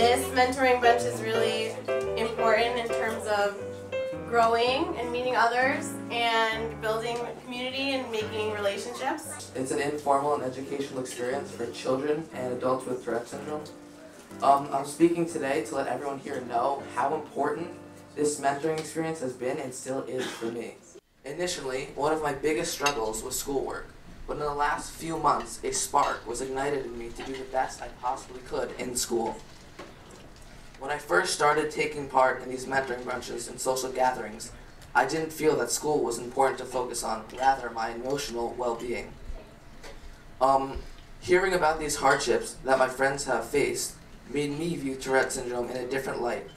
This mentoring brunch is really important in terms of growing and meeting others and building community and making relationships. It's an informal and educational experience for children and adults with Tourette syndrome. I'm speaking today to let everyone here know how important this mentoring experience has been and still is for me. Initially, one of my biggest struggles was schoolwork, but in the last few months, a spark was ignited in me to do the best I possibly could in school. When I first started taking part in these mentoring brunches and social gatherings, I didn't feel that school was important to focus on, rather my emotional well-being. Hearing about these hardships that my friends have faced made me view Tourette syndrome in a different light.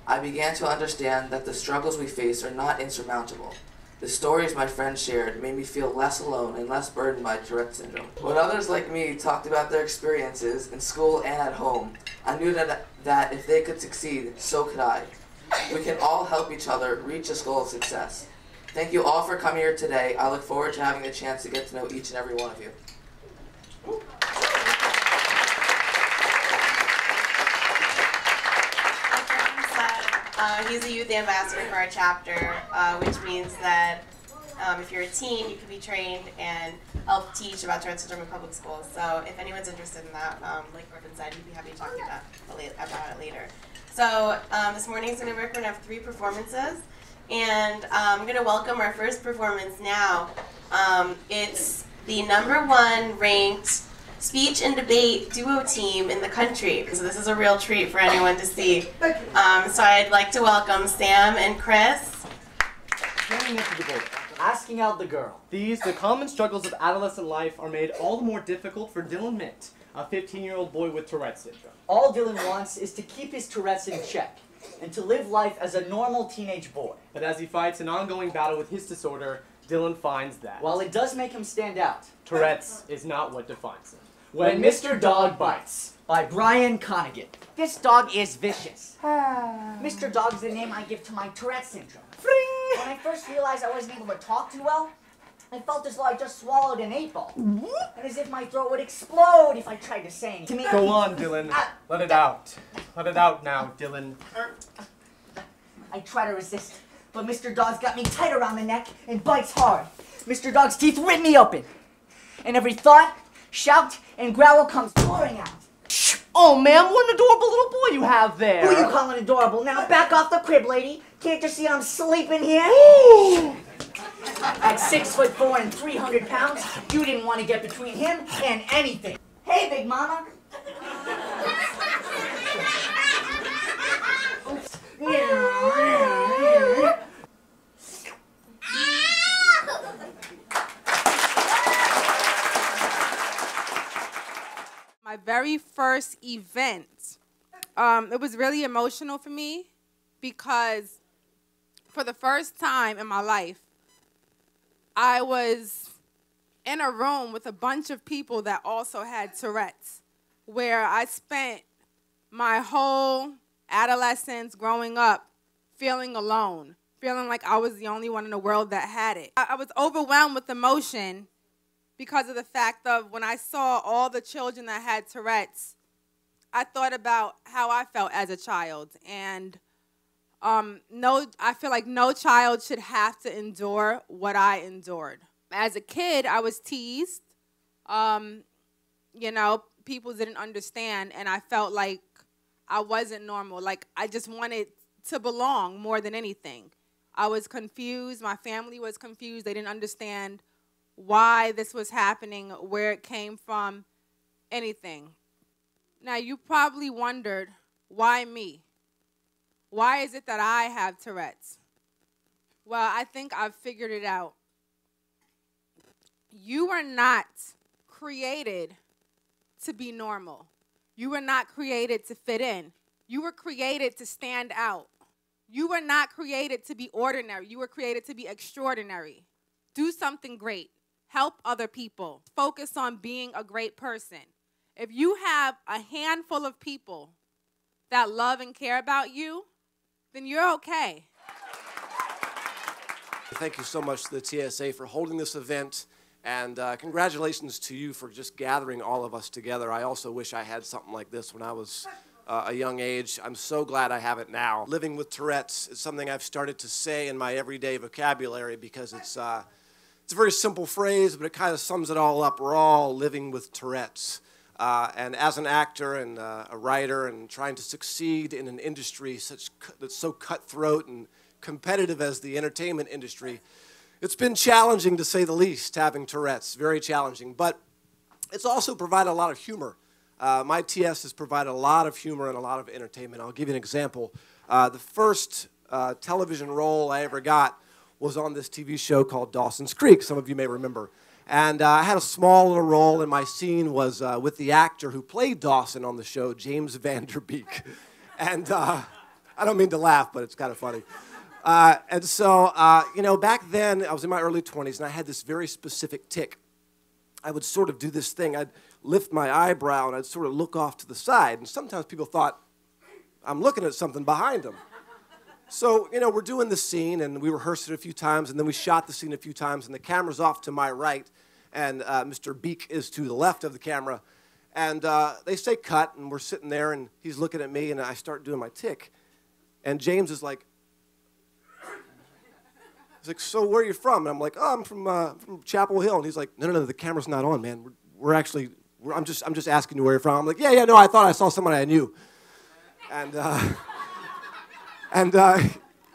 I began to understand that the struggles we face are not insurmountable. The stories my friends shared made me feel less alone and less burdened by Tourette syndrome. When others like me talked about their experiences in school and at home, I knew that if they could succeed, so could I. We can all help each other reach this goal of success. Thank you all for coming here today. I look forward to having the chance to get to know each and every one of you. He's a youth ambassador for our chapter, which means that if you're a teen, you can be trained and help teach about Tourette syndrome in public schools. So if anyone's interested in that, like Griffin said, he'd be happy to talk to you about it later. So this morning's going to work. We're going to have 3 performances, and I'm going to welcome our first performance now. It's the #1 ranked speech and debate duo team in the country. So this is a real treat for anyone to see. So I'd like to welcome Sam and Chris. Turning into the debate, asking out the girl. The common struggles of adolescent life are made all the more difficult for Dylan Mint, a 15-year-old boy with Tourette syndrome. All Dylan wants is to keep his Tourette's in check and to live life as a normal teenage boy. But as he fights an ongoing battle with his disorder, Dylan finds that while it does make him stand out, Tourette's is not what defines him. When Mr. Dog Bites, by Brian Connigan. This dog is vicious. Mr. Dog's the name I give to my Tourette syndrome. Fring! When I first realized I wasn't able to talk too well, I felt as though I just swallowed an 8-ball. And as if my throat would explode if I tried to say anything. To me, go on, Dylan. Let it out. Let it out now, Dylan. I try to resist, but Mr. Dog's got me tight around the neck and bites hard. Mr. Dog's teeth rip me open. And every thought, shout, and growl comes pouring out. Oh, ma'am, what an adorable little boy you have there. Who you calling adorable? Now back off the crib, lady. Can't you see I'm sleeping here? At 6'4" and 300 pounds, you didn't want to get between him and anything. Hey, Big Mama. My very first event, it was really emotional for me because for the first time in my life, I was in a room with a bunch of people that also had Tourette's, where I spent my whole adolescence growing up feeling alone, feeling like I was the only one in the world that had it. I was overwhelmed with emotion because of the fact of when I saw all the children that had Tourette's, I thought about how I felt as a child. And I feel like no child should have to endure what I endured. As a kid, I was teased. You know, people didn't understand, and I felt like I wasn't normal. Like, I just wanted to belong more than anything. I was confused. My family was confused. They didn't understand why this was happening, where it came from, anything. Now, you probably wondered, why me? Why is it that I have Tourette's? Well, I think I've figured it out. You were not created to be normal. You were not created to fit in. You were created to stand out. You were not created to be ordinary. You were created to be extraordinary. Do something great. Help other people. Focus on being a great person. If you have a handful of people that love and care about you, then you're okay. Thank you so much to the TSA for holding this event, and congratulations to you for just gathering all of us together. I also wish I had something like this when I was a young age. I'm so glad I have it now. Living with Tourette's is something I've started to say in my everyday vocabulary because it's a very simple phrase, but it kind of sums it all up. We're all living with Tourette's. And as an actor and a writer and trying to succeed in an industry that's so cutthroat and competitive as the entertainment industry, it's been challenging to say the least, having Tourette's, very challenging. But it's also provided a lot of humor. My TS has provided a lot of humor and a lot of entertainment. I'll give you an example. The first television role I ever got was on this TV show called Dawson's Creek. Some of you may remember. And I had a small little role, and my scene was with the actor who played Dawson on the show, James Van Der Beek. And I don't mean to laugh, but it's kind of funny. And so, you know, back then, I was in my early 20s, and I had this very specific tic. I would sort of do this thing. I'd lift my eyebrow, and I'd sort of look off to the side. And sometimes people thought, I'm looking at something behind them. So, you know, we're doing the scene, and we rehearsed it a few times, and then we shot the scene a few times, and the camera's off to my right, and Mr. Beek is to the left of the camera. And they say cut, and we're sitting there, and he's looking at me, and I start doing my tic. And James is like, he's like, so where are you from? And I'm like, oh, I'm from Chapel Hill. And he's like, no, the camera's not on, man. I'm just asking you where you're from. I'm like, yeah, no, I thought I saw someone I knew. And,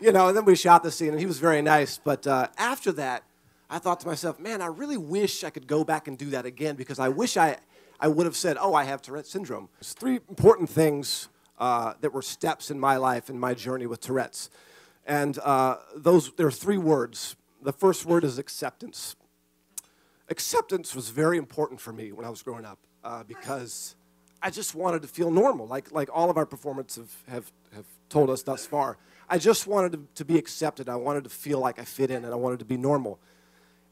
you know, and then we shot the scene, and he was very nice. But after that, I thought to myself, man, I really wish I could go back and do that again, because I wish I would have said, oh, I have Tourette syndrome. There's three important things that were steps in my life, in my journey with Tourette's. And there are three words. The first word is acceptance. Acceptance was very important for me when I was growing up because I just wanted to feel normal, like all of our performers have told us thus far. I just wanted to be accepted. I wanted to feel like I fit in, and I wanted to be normal.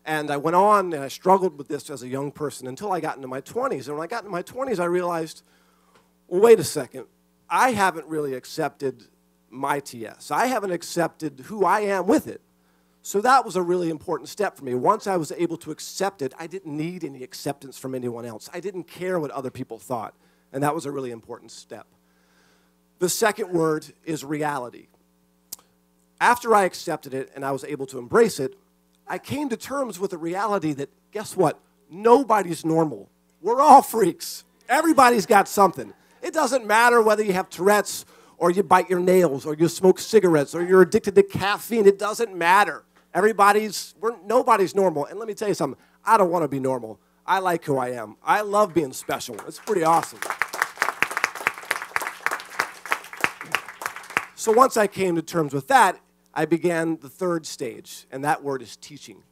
And I went on, and I struggled with this as a young person until I got into my 20s. And when I got into my 20s, I realized, well, wait a second. I haven't really accepted my TS. I haven't accepted who I am with it. So that was a really important step for me. Once I was able to accept it, I didn't need any acceptance from anyone else. I didn't care what other people thought. And that was a really important step. The second word is reality. After I accepted it and I was able to embrace it, I came to terms with the reality that, guess what? Nobody's normal. We're all freaks. Everybody's got something. It doesn't matter whether you have Tourette's or you bite your nails or you smoke cigarettes or you're addicted to caffeine. It doesn't matter. Nobody's normal. And let me tell you something. I don't want to be normal. I like who I am. I love being special. It's pretty awesome. So once I came to terms with that, I began the third stage, and that word is teaching.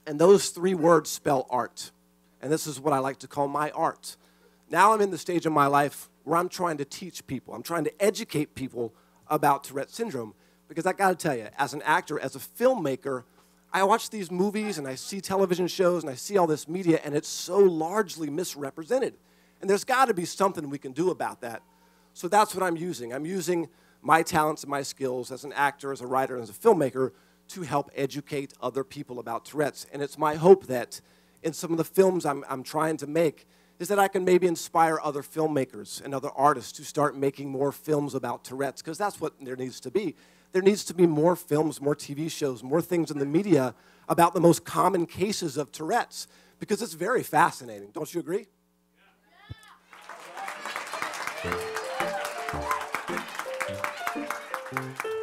And those three words spell art. And this is what I like to call my art. Now I'm in the stage of my life where I'm trying to teach people. I'm trying to educate people about Tourette syndrome. Because I got to tell you, as an actor, as a filmmaker, I watch these movies and I see television shows and I see all this media, and it's so largely misrepresented. And there's got to be something we can do about that. So that's what I'm using. I'm using my talents and my skills as an actor, as a writer, and as a filmmaker to help educate other people about Tourette's. And it's my hope that in some of the films I'm trying to make is that I can maybe inspire other filmmakers and other artists to start making more films about Tourette's, because that's what there needs to be. There needs to be more films, more TV shows, more things in the media about the most common cases of Tourette's, because it's very fascinating. Don't you agree? Yeah.